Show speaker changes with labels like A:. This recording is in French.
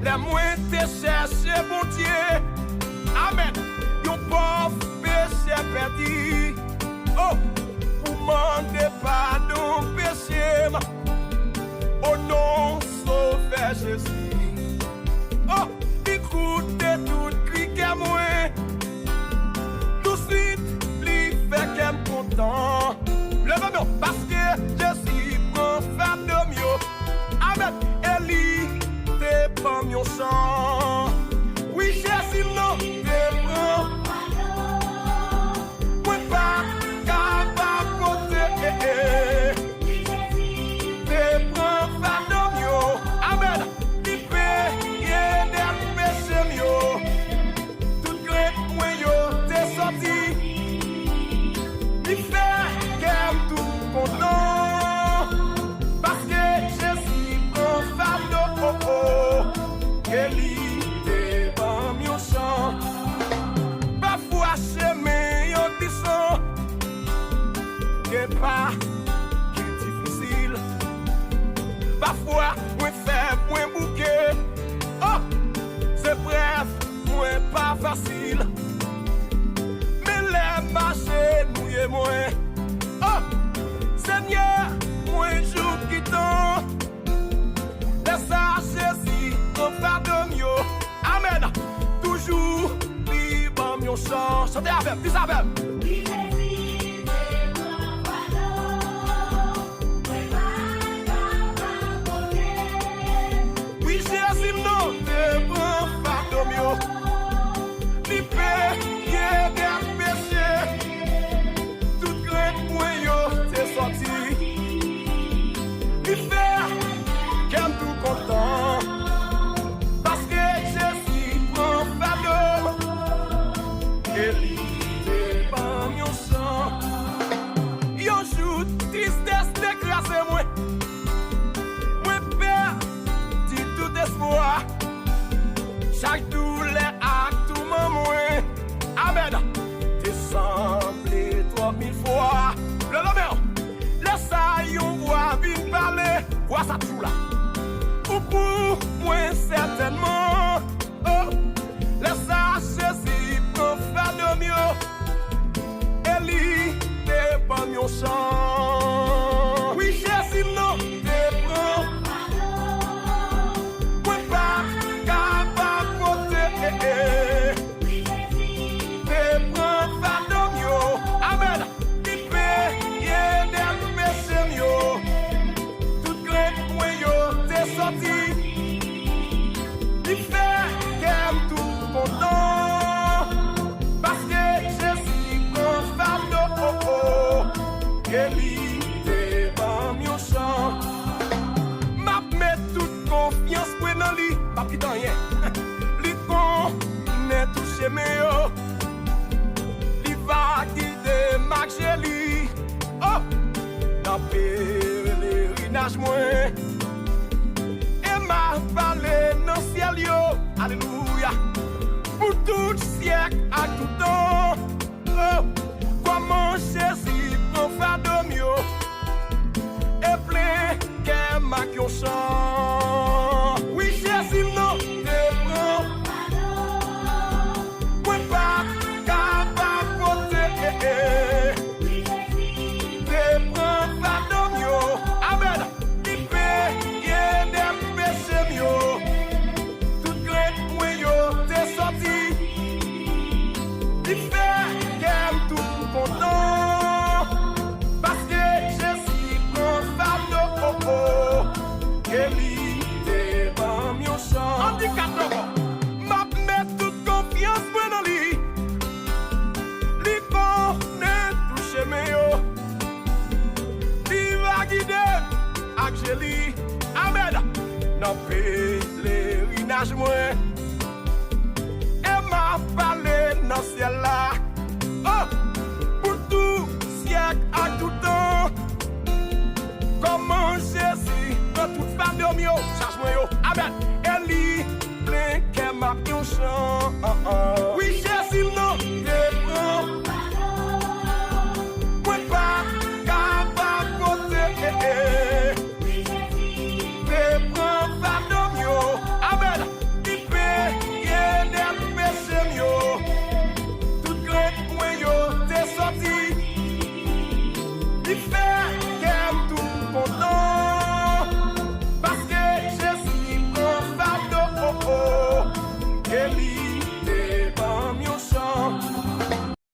A: les moins te chercher, bon Dieu. Amen. Yon pauvre péché perdu. Oh, pour demander pardon, péché. Au nom sauveur Jésus. Oh, écoutez tout cri qu'est moi. Tout de suite, lui fait qu'elle me content. Levez-moi parce que Jésus prend femme de mieux. Amen. Eli, te prend mon sang. Oui, Jésus, non, te prend. Moi, pas capable côté. Te prend femme de mieux. Amen. Il paye des péchés mieux. Tout gré, moi, yo, t'es sorti. Il fait qu'elle tout content. Parce que Jésus prend femme de oh. Eli te prend mon sang. Parfois, chemin, yon disant. Que pas, qui difficile. Parfois, moi fait, moi bouquet. Oh, c'est bref, moi pas facile. Mais les marchés, nous y est moins. Oh, Seigneur, moi jour qui tombe. Laisse ça, Jésus, ton pardon, yo. Amen. Toujours libre, mon chant. Chantez avec, dis avec. Oui, Jésus, non, te prends pardon, yo. Li paye des péchés. Tout gré, moi, yo, t'es sorti. Li fait qu'elle tout content. Parce que Jésus prend pardon. Eli te prend mon sang. Yon jour, tristesse d'écraser moi. Moi perdu tout espoir. Chaque douleur à tout moment. Amen. T'es semblé 3000 fois. Le lomeur, laisse ça yon voix vite parler. Vois ça tout là. Ou pour moi certainement. Oh, laisse ça Jésus prend faire de mieux. Eli te prend mon sang. Oui, Jésus non te prend. Moi pas capable côté. Te prend faire de mieux. Amen. Il paye des péchés mieux. Tout gré, moi yo, t'es sorti. Il fait qu'elle tout content. Parce que Jésus prend femme de oh. Eli te prend mon sang. M'a met toute confiance pour dans lui. Pas qui rien. Lui connaît touché mes yo. Lui va guider marcher lui. Oh, dans pèlerinage moi. Et m'a parlé dans le ciel yo. Alléluia. Pour tout siècle à tout temps. Oh, comment Jésus prend faire de mieux. Et plein qu'elle m'a qui chant. Oui, Jésus non te prend. Moi pas capable côté. Te prend faire de mieux. Amen. Il paye des péchés mieux. Tout gré, moi yo, t'es sorti. Il fait qu'elle tout content. Parce que Jésus prend femme de oh. Eli te prend mon sang. Handicap m'a met toute confiance pour dans lui. Li connaît tout chemin yo. Li va guider avec Jésus. Amen. Dans pèlerinage moi. Et m'a parlé dans ciel là.